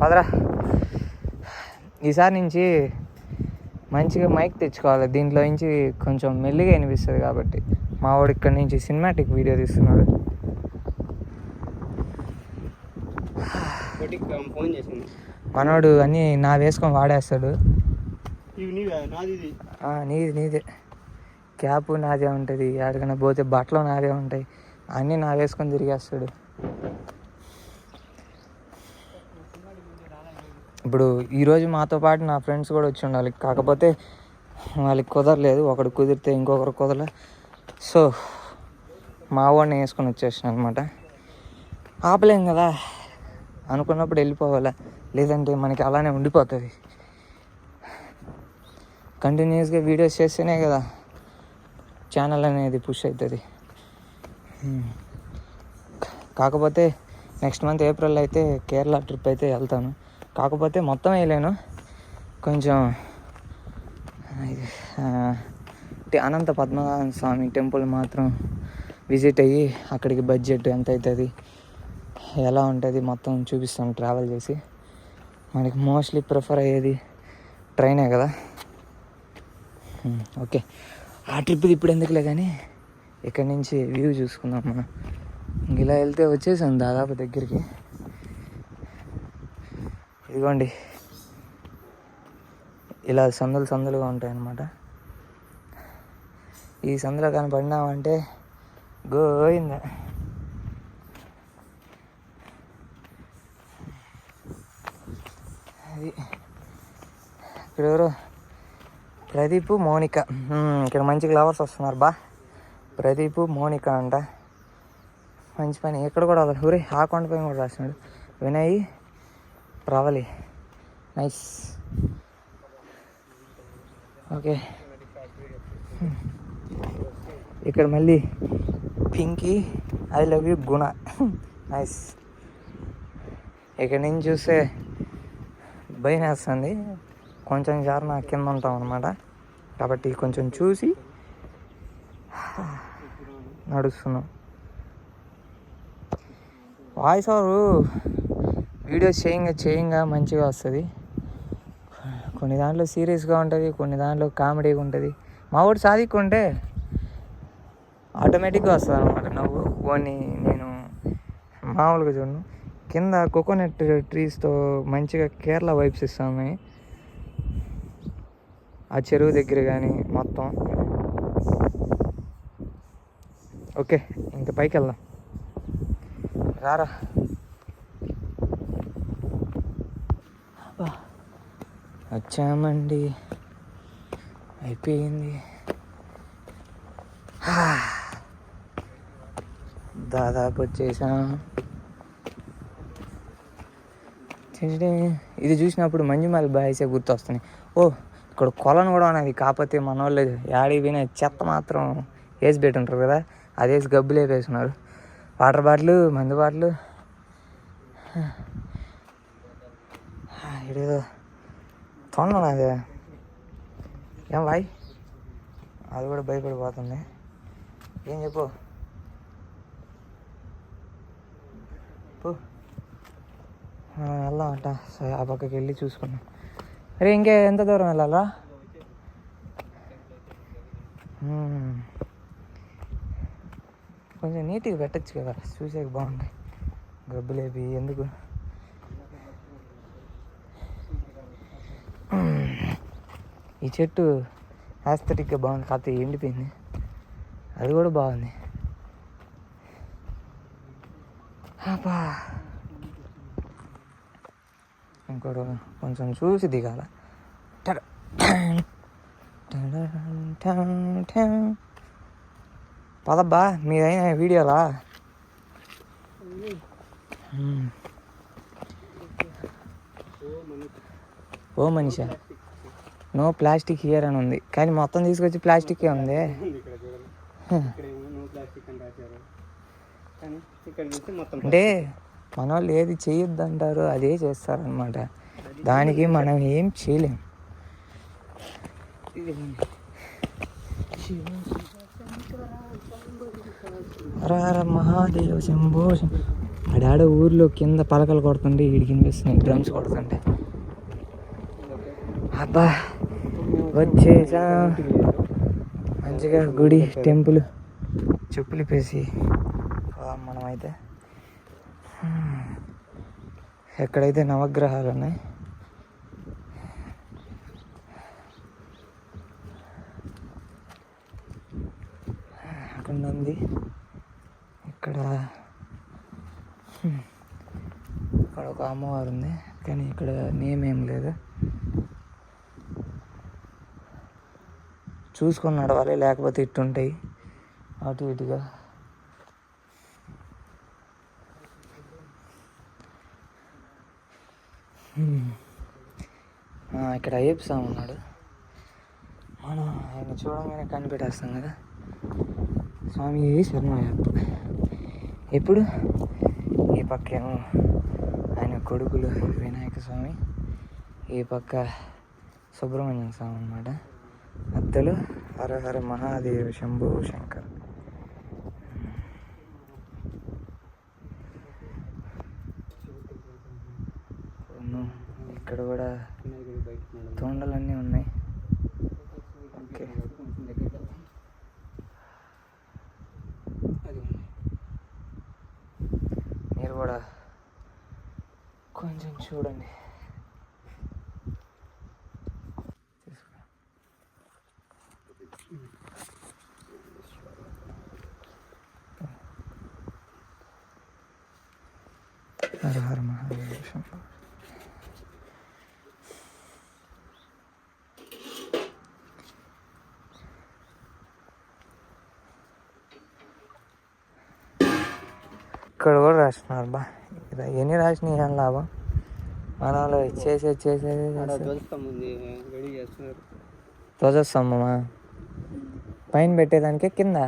పదరా. ఈసారి నుంచి మంచిగా మైక్ తెచ్చుకోవాలి, దీంట్లో నుంచి కొంచెం మెల్లిగా వినిపిస్తుంది కాబట్టి. మా వాడు ఇక్కడ నుంచి సినిమాటిక్ వీడియో తీస్తున్నాడు. ఫోన్ చేసింది మనోడు అన్నీ నా వేసుకొని వాడేస్తాడు. నీదే క్యాప్ నాదే ఉంటుంది, ఎక్కడికైనా పోతే బట్టలు నాదే ఉంటాయి, అన్నీ నా వేసుకొని తిరిగేస్తాడు. ఇప్పుడు ఈరోజు మాతో పాటు నా ఫ్రెండ్స్ కూడా వచ్చి ఉండాలి, కాకపోతే వాళ్ళకి కుదరలేదు. ఒకడు కుదిరితే ఇంకొకరు కుదరలే. సో మా వాడిని వేసుకొని వచ్చేసాను అనమాట. ఆపలేం కదా, అనుకున్నప్పుడు వెళ్ళిపోవాలా, లేదంటే మనకి అలానే ఉండిపోతుంది. కంటిన్యూస్గా వీడియోస్ చేస్తేనే కదా ఛానల్ అనేది పుష్ అవుతుంది. కాకపోతే నెక్స్ట్ మంత్ ఏప్రిల్ అయితే కేరళ ట్రిప్ అయితే వెళ్తాను. కాకపోతే మొత్తం వేయలేను, కొంచెం అనంత పద్మనాభ స్వామి టెంపుల్ మాత్రం విజిట్ అయ్యి అక్కడికి బడ్జెట్ ఎంత అవుతుంది, ఎలా ఉంటుంది మొత్తం చూపిస్తాను ట్రావెల్ చేసి. మనకి మోస్ట్లీ ప్రిఫర్ అయ్యేది ట్రైనే కదా. ఓకే, ఆ ట్రిప్ది ఇప్పుడు ఎందుకులే కానీ ఇక్కడి నుంచి వ్యూ చూసుకుందాం మనం. ఇలా వెళ్తే వచ్చేసాను దాదాపు దగ్గరికి. ఇదిగోండి, ఇలా సందులుగా ఉంటాయన్నమాట. ఈ సందులో కానీ పడినామంటే గోయిందా. అది ఇక్కడ ఎవరో ప్రదీప్ మౌనిక, ఇక్కడ మంచి ఫ్లవర్స్ వస్తున్నారు బా. ప్రదీప్ మౌనిక అంట, మంచి పని. ఇక్కడ కూడా ఊరే ఆ కొండపైన కూడా రాసినాడు వినయ్ ప్రవళి, నైస్. ఓకే, ఇక్కడ మళ్ళీ Pinky I love you Guna, nice. ఇక్కడ నుంచి చూస్తే భయం వేస్తుంది, కొంచెం జారున కింద ఉంటాం అనమాట, కాబట్టి కొంచెం చూసి నడుస్తున్నాం. వాయిస్ ఓవరు వీడియోస్ చేయంగా మంచిగా వస్తుంది. కొన్ని దాంట్లో సీరియస్గా ఉంటుంది, కొన్ని దాంట్లో కామెడీగా ఉంటుంది. మా వాడు సాధిక్కుంటే ఆటోమేటిక్గా వస్తుంది అనమాట నవ్వు. కొన్ని నేను మామూలుగా చూడను. కింద కోకోనట్ ట్రీస్తో మంచిగా కేరళ వైబ్స్ ఇస్తాయి ఆ చెరువు దగ్గర కానీ మొత్తం. ఓకే, ఇంక పైకి వెళ్దాం రారా. వచ్చామండి, అయిపోయింది. దాదాపు వచ్చేసాం. ఇది చూసినప్పుడు మంజుమాల బాయ్సే గుర్తొస్తున్నాయి. ఓ, ఇక్కడ కొలను కూడా ఉన్నది, కాకపోతే మన వాళ్ళు యాడికి పోయిన చెత్త మాత్రం వేసి పెట్టుంటారు కదా, అదేసి గబ్బులు వేసుకున్నారు. వాటర్ బాటిల్, మందు బాటిల్. ఇదేదో తొండను అదే ఏం వాయ్, అది కూడా భయపడిపోతుంది. ఏం చెప్పు వెళ్దాం అంట. సరే, ఆ పక్కకి వెళ్ళి చూసుకున్నాం. అరే ఇంకే ఎంత దూరం వెళ్ళాలా? కొంచెం నీట్గా పెట్టచ్చు కదా, చూసేకి బాగుంటాయి. గబ్బులేపి ఎందుకు. ఈ చెట్టు యాస్థెటిక్గా బాగుంది, కాకపోతే ఎండిపోయింది. అది కూడా బాగుంది. అబ్బా, ఇంకోటి కొంచెం చూసి దిగాల. పదబ్బా, మీదైనా వీడియోలా? ఓ మనిషా, నో ప్లాస్టిక్ హియర్ అని ఉంది, కానీ మొత్తం తీసుకొచ్చి ప్లాస్టికే ఉంది. అంటే మన వాళ్ళు ఏది చేయొద్దు అంటారో అదే చేస్తారనమాట, దానికి మనం ఏం చేయలేం. హర హర మహాదేవ శంభో. ఆడాడ ఊర్లో కింద పలకలు కొడుతుంటే వీడికి వినిపిస్తున్నాయి డ్రమ్స్ కొడుతుంటే. అబ్బా వచ్చేసా మంచిగా గుడి టెంపుల్ చెప్పులు ఇప్పేసి మనమైతే ఎక్కడైతే నవగ్రహాలు ఉన్నాయి అక్కడ ఉంది. ఇక్కడ ఒక అమ్మవారు ఉంది కానీ ఇక్కడ నేమ్ ఏం లేదు. చూసుకొని నడవాలి లేకపోతే ఇట్టుంటాయి అటు ఇటుగా. ఇక్కడ అయ్యప్ప స్వామి ఉన్నాడు. మనం ఆయన చూడంగానే కనిపెట్టేస్తాం కదా, స్వామి శరణమయ్యప్ప. ఎప్పుడు ఈ పక్క ఏమో ఆయన కొడుకులు వినాయక స్వామి, ఈ పక్క సుబ్రహ్మణ్యం స్వామి అన్నమాట. మధ్యలో హర హర మహాదేవ శంభో శంకర్. ఇక్కడ కూడా తోండలన్నీ ఉన్నాయి. ఓకే, మీరు కూడా కొంచెం చూడండి. హర హర మహాదేవ శంభో. ఇక్కడ కూడా రాస్తున్నారు బా. ఎన్ని రాసినా ఏం లాభం, మన వాళ్ళు చేసేది ధ్వజస్తంభమా పైన పెట్టేదానికే కింద.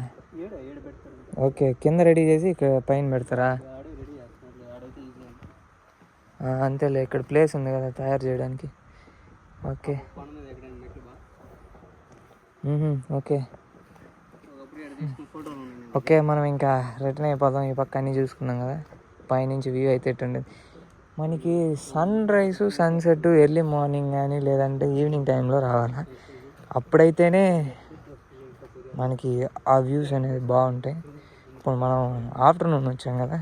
ఓకే, కింద రెడీ చేసి ఇక్కడ పైన పెడతారా? అంతేలే, ఇక్కడ ప్లేస్ ఉంది కదా తయారు చేయడానికి. ఓకే ఓకే ఓకే, మనం ఇంకా రిటర్న్ అయిపోదాం. ఈ పక్క అన్నీ చూసుకున్నాం కదా, పైనుంచి వ్యూ అయితే ఎట్టుండేది. మనకి sunrise sunset early morning కానీ లేదంటే ఈవినింగ్ టైంలో రావాలా, అప్పుడైతేనే మనకి ఆ వ్యూస్ అనేది బాగుంటాయి. ఇప్పుడు మనం ఆఫ్టర్నూన్ వచ్చాం కదా,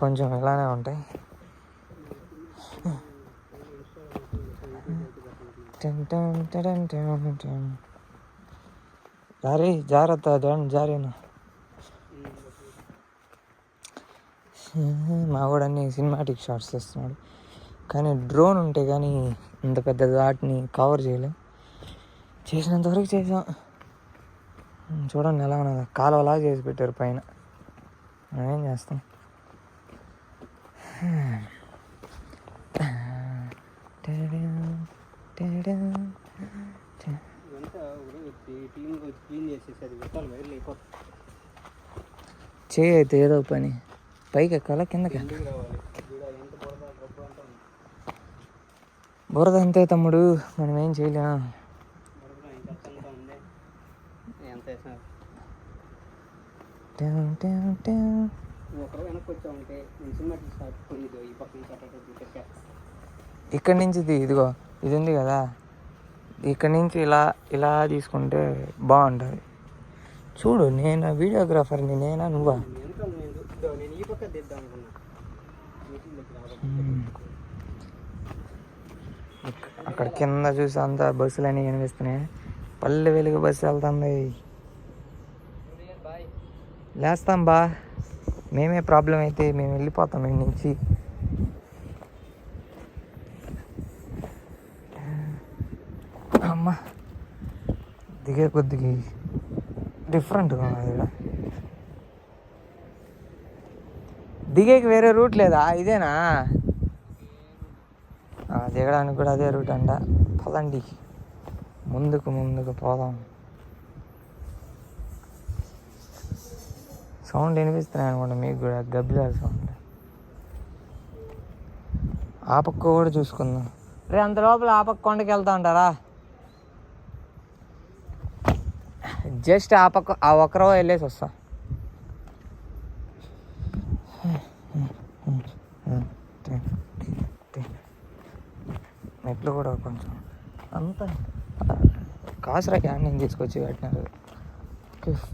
కొంచెం ఇలానే ఉంటాయి. జాగ్రత్త జారేనా. మా కూడా అన్ని సినిమాటిక్ షాట్స్ తెస్తున్నాడు, కానీ డ్రోన్ ఉంటే కానీ ఇంత పెద్ద వాటిని కవర్ చేయలేం. చేసినంతవరకు చేసాం. చూడండి ఎలా ఉన్నది, కాలువలాగా చేసి పెట్టారు పైన. ఏం చేస్తాం. చేయి అయితే ఏదో పని పైకి ఎక్కాలా కిందకి? బురద అంతే తమ్ముడు, మనం ఏం చేయలేం. ఇక్కడి నుంచి ఇదిగో ఇది ఉంది కదా, ఇక్కడి నుంచి ఇలా ఇలా తీసుకుంటే బాగుంటుంది. చూడు, నేను వీడియోగ్రాఫర్ని, నేనా నువ్వా? అక్కడ కింద చూసి అంతా బస్సులు అన్నీ కనిపిస్తున్నాయి. పల్లె వెలుగు బస్సు వెళ్తుంది. లేస్తాం బా, మేమే ప్రాబ్లం అయితే మేము వెళ్ళిపోతాం ఇంటి నుంచి. అమ్మ దిగే కొద్దికి డిఫరెంట్గా ఉన్నది. ఇక్కడ దిగేకి వేరే రూట్ లేదా? ఇదేనా దిగడానికి కూడా అదే రూట్ అంట. పదండి ముందుకు పోదాం. సౌండ్ వినిపిస్తున్నాయి అనుకోండి మీకు కూడా, గబ్బిలాల సౌండ్. ఆ పక్క కూడా చూసుకుందాం. రే అంత లోపల ఆ పక్క కొండకి వెళ్తా ఉంటారా? జస్ట్ ఆ పక్క ఆ ఒక్కరో వెళ్ళేసి వస్తా. మెట్లు కూడా కొంచెం అంతా కాసురా క్యాన్ నుంచి తీసుకొచ్చి పెట్టినారు.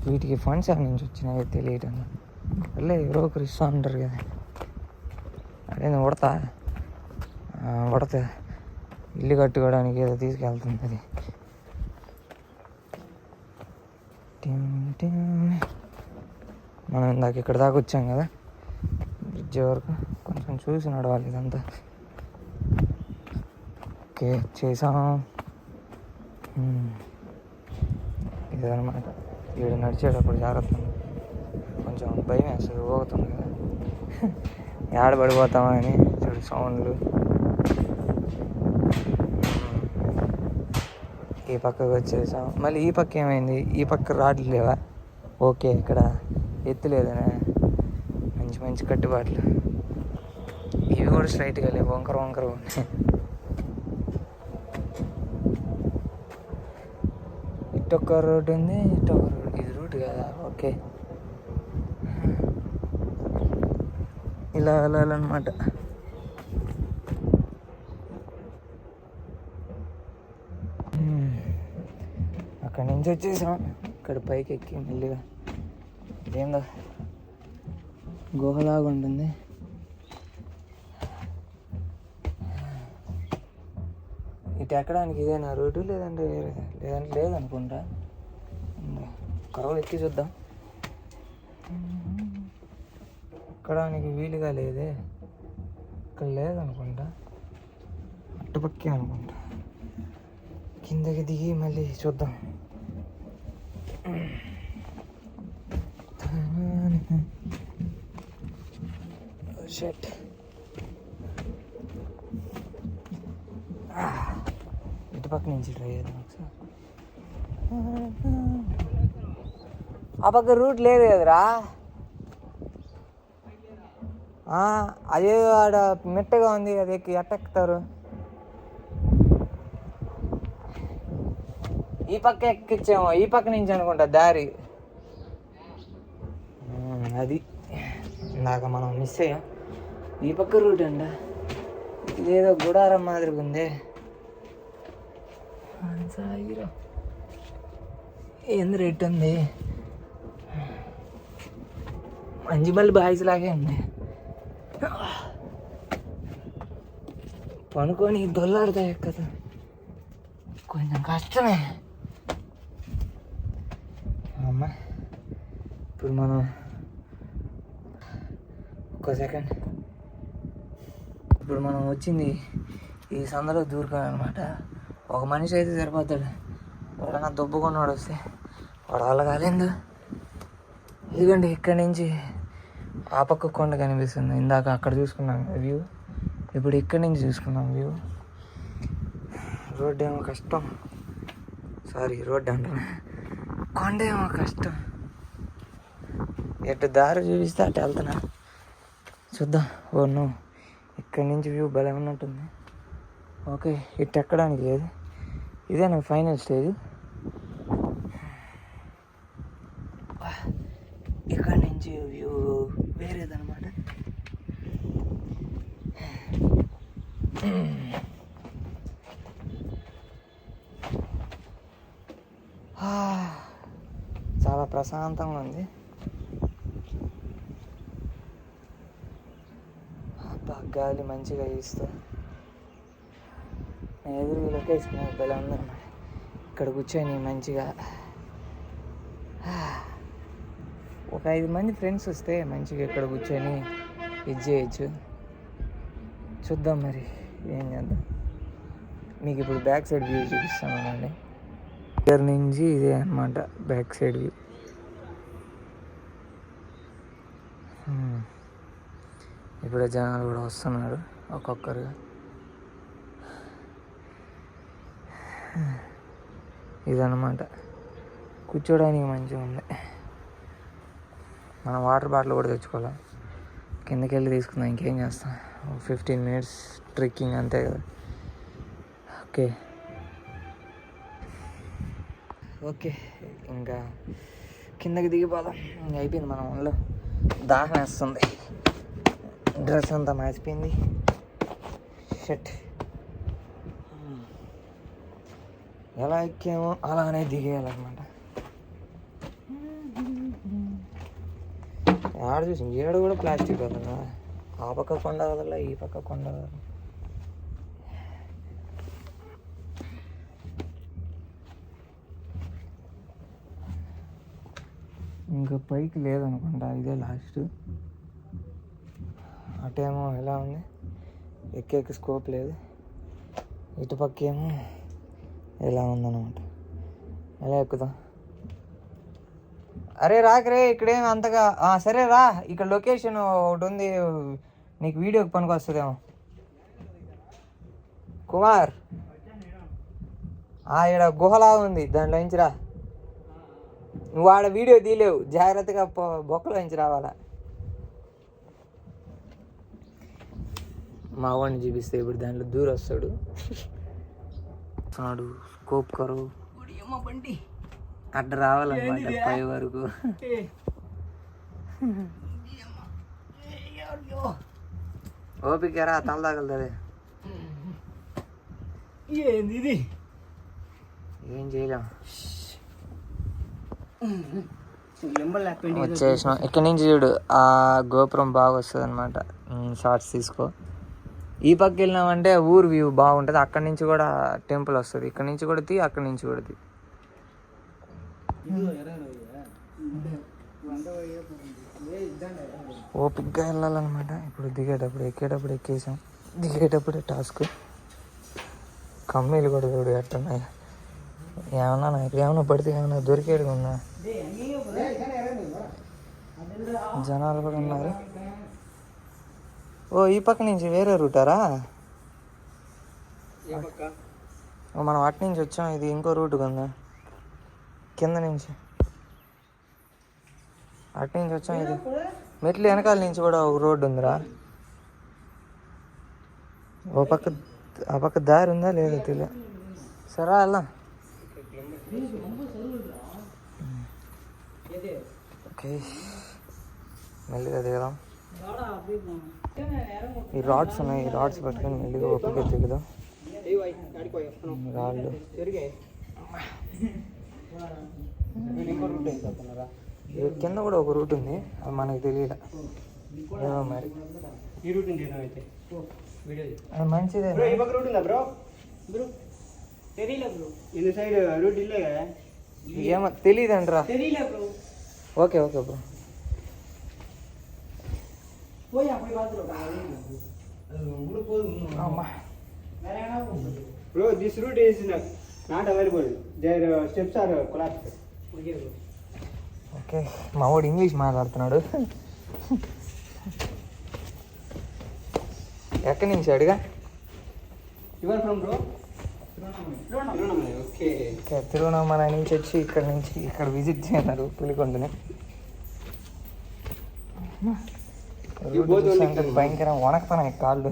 వీటికి ఫండ్స్ ఎక్కడి నుంచి వచ్చినాయో తెలియటం. వెళ్ళే ఎవరో ఒకరు ఇస్తూ ఉంటారు కదా. అదే ఉడతా ఇల్లు కట్టుకోవడానికి ఏదో తీసుకెళ్తుంది అది. మనం ఇందాక ఇక్కడ దాకా వచ్చాం కదా బ్రిడ్జ్ వరకు, కొంచెం చూసి నడవాలి ఇదంతా. ఓకే చేసాం. ఇదనమాట వీడు నడిచేటప్పుడు జాగ్రత్త, కొంచెం భయం వేస్తుంది, ఊగుతుంది కదా ఏడ పడిపోతామా అని. చూడు సౌండ్లు. ఈ పక్కకు వచ్చేసాం. మళ్ళీ ఈ పక్క ఏమైంది, ఈ పక్క రాడ్లు లేవా? ఓకే ఇక్కడ ఎత్తు లేదనే, మంచి మంచి కట్టుబాట్లు. ఇవి కూడా స్ట్రైట్గా లేవు, వంకర వంకర ఉన్నాయి. ఇటొక్క రోడ్డు ఉంది, ఇటొక్క రోడ్డు. ఇది రూట్ కదా. ఓకే ఇలా వెళ్ళాలన్నమాట. అక్కడి నుంచి వచ్చేసాం. ఇక్కడ పైకి ఎక్కి మెల్లిగా ఇదేందో గుహలాగా ఉంటుంది. ఇటు ఎక్కడానికి ఇదేనా రోడ్డు, లేదంటే లేదనుకుంటా. కరువులు ఎక్కి చూద్దాం. ఎక్కడానికి వీలుగా లేదే, ఇక్కడ లేదనుకుంటా, అటుపక్కే అనుకుంటా. కిందకి దిగి మళ్ళీ చూద్దాం. షట్ ఇటుపక్క నుంచి ట్రై చేద్దాం ఒకసారి. ఆ పక్క రూట్ లేదు కదరా. అదే ఆడ మెట్టగా ఉంది, అది ఎక్కి ఎట్టెక్కుతారు. ఈ పక్క ఎక్కిచ్చాము, ఈ పక్క నుంచి అనుకుంటా దారి. అది ఇందాక మనం మిస్ అయ్యాం. ఈ పక్క రూట్ అంట. ఇదేదో గుడారం మాదిరిగా ఉంది. ఏంది రేట్ ఉంది, మంజిమల్లి బాయ్స్ లాగే ఉంది. పనుకొని దొల్లాడుతాయి కదా, కొంచెం కష్టమే అమ్మ. ఇప్పుడు మనం ఒక్క సెకండ్, ఇప్పుడు మనం వచ్చింది ఈ సందులో దూరుకోనమాట. ఒక మనిషి అయితే సరిపోతాడు. ఎవరైనా దుబ్బుకున్నాడు వస్తే వాడు వల్ల కాలేదు. ఇదిగోండి ఇక్కడి నుంచి ఆ పక్క కొండ కనిపిస్తుంది. ఇందాక అక్కడ చూసుకున్నాం వ్యూ, ఇప్పుడు ఇక్కడి నుంచి చూసుకున్నాం వ్యూ. రోడ్డు ఏమో కష్టం, సారీ రోడ్డు అంటాను, కొండ ఏమో కష్టం. ఎటు దారి చూపిస్తే అటు వెళ్తున్నా, చూద్దాం. ఓ నో, ఇక్కడి నుంచి వ్యూ భలే ఉన్నట్టుంది. ఓకే ఇటు ఎక్కడానికి లేదు, ఇదే నాకు ఫైనల్ స్టేజ్. ఇక్కడ నుంచి వ్యూ వేరేదన్నమాట. చాలా ప్రశాంతంగా ఉంది. గాలి మంచిగా వీస్తూ ఎదురు లొకేషన్ భలే ఉందన్నమాట. ఇక్కడ కూర్చొని మంచిగా ఒక 5 మంది ఫ్రెండ్స్ వస్తే మంచిగా ఇక్కడ కూర్చొని ఇది చేయొచ్చు. చూద్దాం మరి ఏం చేద్దాం. మీకు ఇప్పుడు బ్యాక్ సైడ్ వ్యూ చూపిస్తాను అండి. ఇక్కడ నుంచి ఇదే అన్నమాట బ్యాక్ సైడ్ వ్యూ. ఇప్పుడు జనాలు కూడా వస్తున్నారు ఒక్కొక్కరుగా. ఇదన్నమాట కూర్చోడానికి మంచిగా ఉంది. మనం వాటర్ బాటిల్ కూడా తెచ్చుకోవాలి, కిందకి వెళ్ళి తీసుకుందాం. ఇంకేం చేస్తాం, 15 minutes ట్రెక్కింగ్ అంతే కదా. ఓకే ఇంకా కిందకి దిగిపోదాం. ఇంకా అయిపోయింది మన ఒళ్ళో, దాహం వేస్తుంది, డ్రెస్ అంతా మాసిపోయింది. షట్ ఎలా ఎక్కామో అలానే దిగేయాలన్నమాట. ఆడ చూసి ఏడు కూడా ప్లాస్టిక్ వదలరా, ఆ పక్క కొండ వదల ఈ పక్క కొండ వదల. ఇంకా పైకి లేదనుకుంటా, ఇదే లాస్ట్. అటేమో ఎలా ఉంది, ఎక్కేకి స్కోప్ లేదు. ఇటుపక్క ఏమో ఎలా ఉందన్నమాట. ఎలా ఎక్కుదాం? అరే రాకరే, ఇక్కడేం అంతగా. సరే రా, ఇక్కడ లొకేషన్ ఒకటి ఉంది, నీకు వీడియోకి పనికి వస్తుందేమో. కుమార్, ఇక్కడ గుహలా ఉంది, దాంట్లో నుంచి రా. నువ్వు ఆడ వీడియో తీయలేవు, జాగ్రత్తగా బొక్కలో నుంచి రావాలా. మా వాడిని చూపిస్తే ఇప్పుడు దాంట్లో దూరం వస్తాడు. స్కోప్ కరువు బండి అడ్డ రావాలన్నమాట పై వరకు. ఓపికరా, తల తగలుతుంది. ఏం చేయలేం. వచ్చేసినాం. ఇక్కడ నుంచి చూడు, ఆ గోపురం బాగా వస్తుంది అనమాట. షార్ట్స్ తీసుకో. ఈ పక్క వెళ్ళినామంటే ఊరు వ్యూ బాగుంటుంది. అక్కడి నుంచి కూడా టెంపుల్ వస్తుంది. ఇక్కడ నుంచి కూడా తీ, అక్కడి నుంచి కూడా తీ. ఓపిక్గా వెళ్ళాలన్నమాట. ఇప్పుడు దిగేటప్పుడు, ఎక్కేటప్పుడు ఎక్కేసాం, దిగేటప్పుడే టాస్క్. కమ్మీలు కూడా చూడు ఎట్టున్నాయి. ఏమన్నా నాకు ఏమన్నా పడితే ఏమన్నా దొరికేది ఉందా? జనాలు కూడా ఉన్నారు. ఓ ఈ పక్క నుంచి వేరే రూటారా? మనం అటు నుంచి వచ్చాం, ఇది ఇంకో రూట్ ఉందా కింద నుంచి. అటు నుంచి వచ్చాం, ఇది మెట్లు వెనకాల నుంచి కూడా ఒక రోడ్డు ఉందిరా. ఓ పక్క ఆ పక్క దారి ఉందా లేదా తెలియదు. సరే అలా ఓకే, మెల్లిగా దిగదాం. ఈ రాడ్స్ ఉన్నాయి, ఈ రాడ్స్ పట్టుకొని మెల్లిగా ఓపిక దిగుదాం. రాళ్ళు కింద కూడా ఒక రూట్ ఉంది, అది మనకు తెలియదు ఏమో మరి. అది మంచిదే. ఏమో తెలియదండ్రా. Okay okay bro. Bro, this route is not available. Their steps are collapsed. Okay, మా వాడు ఇంగ్లీష్ మాట్లాడుతున్నాడు. ఎక్కడి నుంచి అడిగా? You are from bro? Tirunamala. Okay. Tiruvannamalai నుంచి వచ్చి ఇక్కడ విజిట్ చేయన్నారు పులికొండని. భయంకరం వణకుతున్నాయి కాళ్ళు.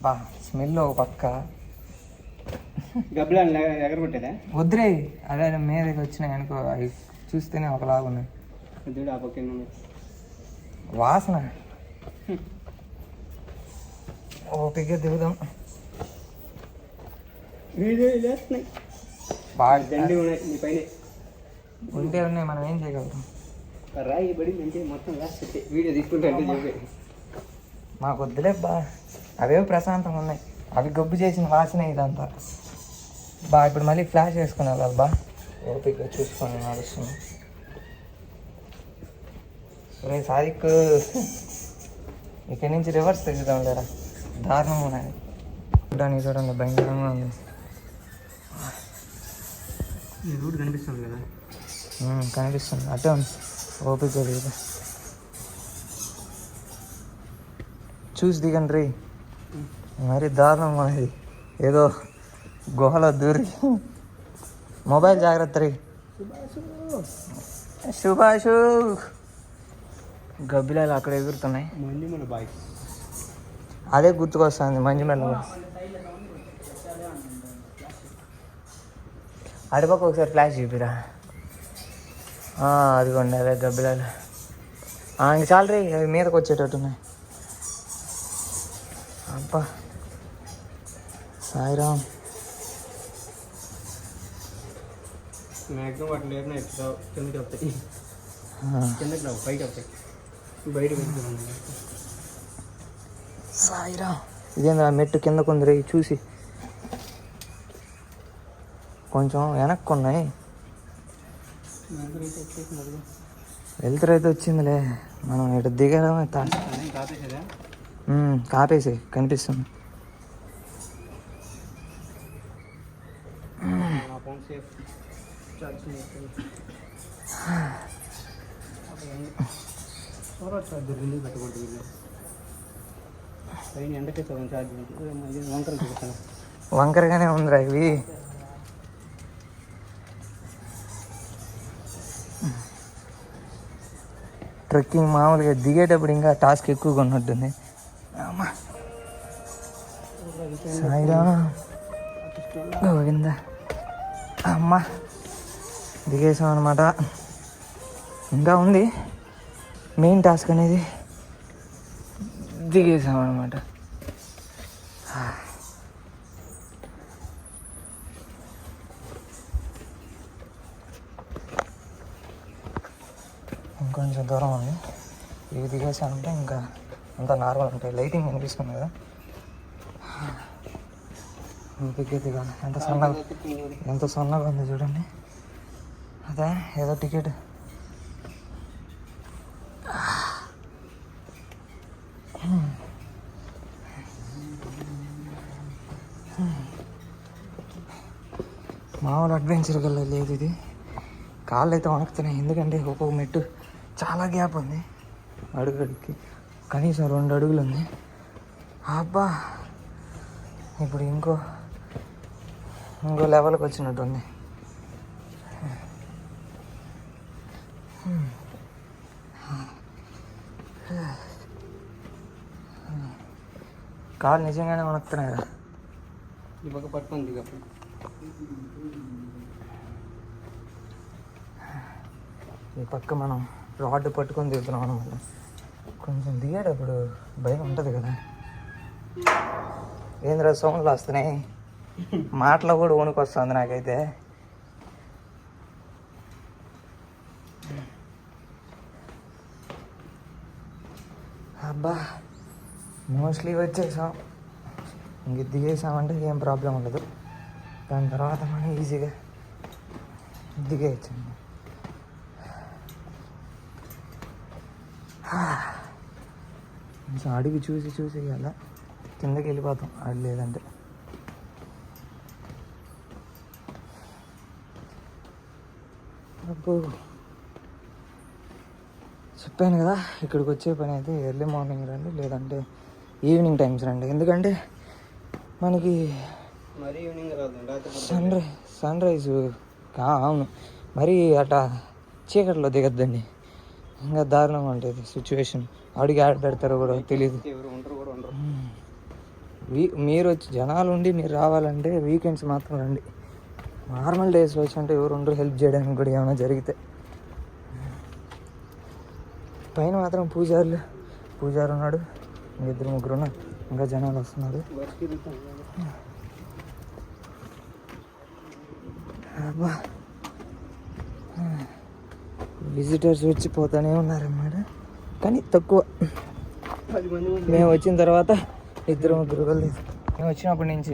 బా స్మెల్ ఒక పక్క. ఎగరగొట్టేదా? వద్దురే, అదే మీదకి వచ్చినాయి అనుకో, అవి చూస్తేనే ఒకలాగా ఉన్నాయి. వాసన. ఓపిక దిగుదాం. ఉంటే ఉన్నాయి, మనం ఏం చేయగలుగుతాం? రాయి పడిందంటే మొత్తం వీడియో తీసుకుంటే మాకు వద్దులే బా, అవేవో ప్రశాంతంగా ఉన్నాయి. అవి గబ్బు చేసిన వాసన ఇదంతా. బా ఇప్పుడు మళ్ళీ ఫ్లాష్ వేసుకుని వెళ్ళాలి. బా ఓపిక చూసుకొని నడుస్తుంది. రే సాదిక్, ఇక్కడి నుంచి రివర్స్ తెగుదాం లేరా, దారుణంగా ఉన్నాయి. చూడడానికి చూడండి, భయంకరంగా ఉంది. రూట్ కనిపిస్తుంది కదా? కనిపిస్తుంది. అటే ఉంది, ఓపిక దిగుదా. చూసి దిగండి రీ, మరి దారుణంగా ఉన్నది. ఏదో గుహలో దూరి. మొబైల్ జాగ్రత్త రీ. సుభాషు గబ్బిలాలు అక్కడ ఎగురుతున్నాయి. అదే గుర్తుకొస్తుంది, మంజుమల్ల. అడిపక్క ఒకసారి ఫ్లాష్ చూపిరా. అదిగోండి అదే గబ్బిలాలు. ఇంక చాలు రే, అవి మీదకి వచ్చేటట్టున్నాయి. అబ్బా సాయిరామ్. మ్యాక్సిమం వాటిని లేపిన ఎక్కుతావు కిందకి వస్తాయి, కిందకి రావు పైకి వస్తాయి, బయట పెట్టుకున్నాను. సాయిరామ్. ఇదేంద్రా మెట్టు కిందకు ఉంది రే, చూసి కొంచెం వెనక్కు ఉన్నాయి. వెళ్తురు అయితే వచ్చిందిలే, మనం ఇటు దిగడమే కాపేసి కనిపిస్తుంది. వంకరగానే ఉందిరా ఇవి. ట్రెక్కింగ్ మామూలుగా దిగేటప్పుడు ఇంకా టాస్క్ ఎక్కువగా ఉన్నట్టుంది. అమ్మా సాయిరా గోవింద. అమ్మా దిగేసాం అనమాట. ఇంకా ఉంది మెయిన్ టాస్క్ అనేది, దిగేసాం అనమాట. ఇంకొంచెం దూరం ఉంది. ఇవి దిగేసామంటే ఇంకా అంతా నార్మల్ ఉంటాయి. లైటింగ్ కనిపిస్తుంది కదా, దిగాలి. ఎంత సన్నగా ఉంది చూడండి. అదే ఏదో టికెట్. మామూలు అడ్వెంచర్ కల్లా లేదు ఇది. కాళ్ళు అయితే వణుకుతున్నాయి, ఎందుకంటే ఒక్కొక్క మెట్టు చాలా గ్యాప్ ఉంది. అడుగుకి కనీసం 2 అడుగులు ఉంది. అబ్బా ఇప్పుడు ఇంకో లెవెల్కి వచ్చినట్టుంది. కాళ్ళు నిజంగానే వణుకుతున్నాయి కదా. ఈ పక్క పట్టుకుంది. ఈ పక్క మనం రాడ్ పట్టుకొని దిగుతున్నాం అనమాట. కొంచెం దిగేటప్పుడు భయం ఉంటుంది కదా. ఏంద్రా సౌండ్లు వస్తున్నాయి, మాటలో కూడా వణుకు వస్తుంది నాకైతే. అబ్బా మోస్ట్లీ వచ్చేసాం. ఇంక దిగేసామంటే ఏం ప్రాబ్లం ఉండదు. దాని తర్వాత మనం ఈజీగా దిగేయచ్చు. కొంచెం అడిగి చూసి అలా కిందకి వెళ్ళిపోతాం, అది లేదంటే. అప్పుడు చెప్పాను కదా, ఇక్కడికి వచ్చే పని అయితే ఎర్లీ మార్నింగ్ రండి, లేదంటే ఈవినింగ్ టైమ్స్ రండి. ఎందుకంటే మనకి సన్ రైజ్ అవును, మరీ అట్లా చీకట్లో దిగద్దండి, ఇంకా దారుణంగా ఉంటుంది సిచ్యువేషన్. అడిగి ఆడ పెడతారో కూడా తెలియదు. మీరు వచ్చి జనాలు ఉండి మీరు రావాలంటే వీకెండ్స్ మాత్రం రండి. నార్మల్ డేస్లో వచ్చి అంటే ఎవరు ఉండరు హెల్ప్ చేయడానికి కూడా ఏమైనా జరిగితే. పైన మాత్రం పూజారు ఉన్నాడు, 2-3 ఉన్నారు, ఇంకా జనాలు వస్తున్నారు. అబ్బా విజిటర్స్ వచ్చి పోతూనే ఉన్నారన్నమాట, కానీ తక్కువ. మేము వచ్చిన తర్వాత 2-3 వెళ్ళలేదు. మేము వచ్చినప్పటి నుంచి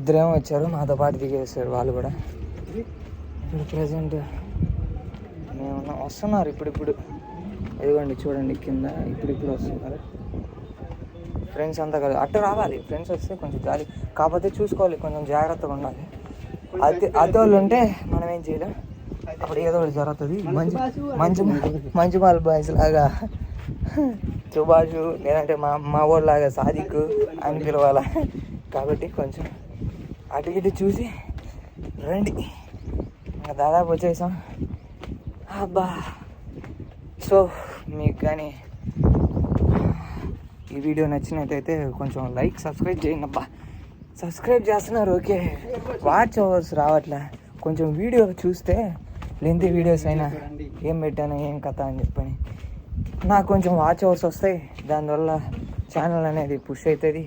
2 వచ్చారు, మాతో పాటు దిగేసారు వాళ్ళు కూడా. ఇప్పుడు ప్రజెంట్ మేము వస్తున్నారు ఇప్పుడు. ఇదిగోండి చూడండి కింద ఇప్పుడు వస్తున్నారు ఫ్రెండ్స్ అంతా కదా. అట్ట రావాలి, ఫ్రెండ్స్ వస్తే కొంచెం జాలి. కాకపోతే చూసుకోవాలి, కొంచెం జాగ్రత్తగా ఉండాలి. అదే వాళ్ళు ఉంటే మనం ఏం చేయలేం, అప్పుడు ఏదో ఒకటి జరుగుతుంది. మంజుమాల్ బాయ్స్ లాగా సుభాష్, లేదంటే మా ఊళ్ళలాగా సాదిక్ అని పిలవాలా. కాబట్టి కొంచెం అటు ఇటు చూసి రండి. ఇంకా దాదాపు వచ్చేసాం. అబ్బా సో మీకు కానీ ఈ వీడియో నచ్చినట్టయితే కొంచెం లైక్, సబ్స్క్రైబ్ చేయండి. అబ్బా సబ్స్క్రైబ్ చేస్తున్నారు ఓకే, వాచ్ అవర్స్ రావట్లే. కొంచెం వీడియో చూస్తే లెంతీ వీడియోస్ అయినా ఏం పెట్టాను ఏం కథ అని చెప్పని నాకు కొంచెం వాచ్ అవర్స్ వస్తాయి. దానివల్ల ఛానల్ అనేది పుష్ అవుతుంది.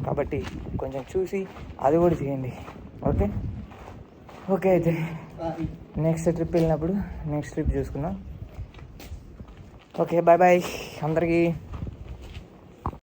కాబట్టి కొంచెం చూసి అది కూడా చేయండి. ఓకే ఓకే అయితే నెక్స్ట్ ట్రిప్ వెళ్ళినప్పుడు నెక్స్ట్ ట్రిప్ చూసుకుందాం. ఓకే బాయ్ బాయ్ అందరికీ.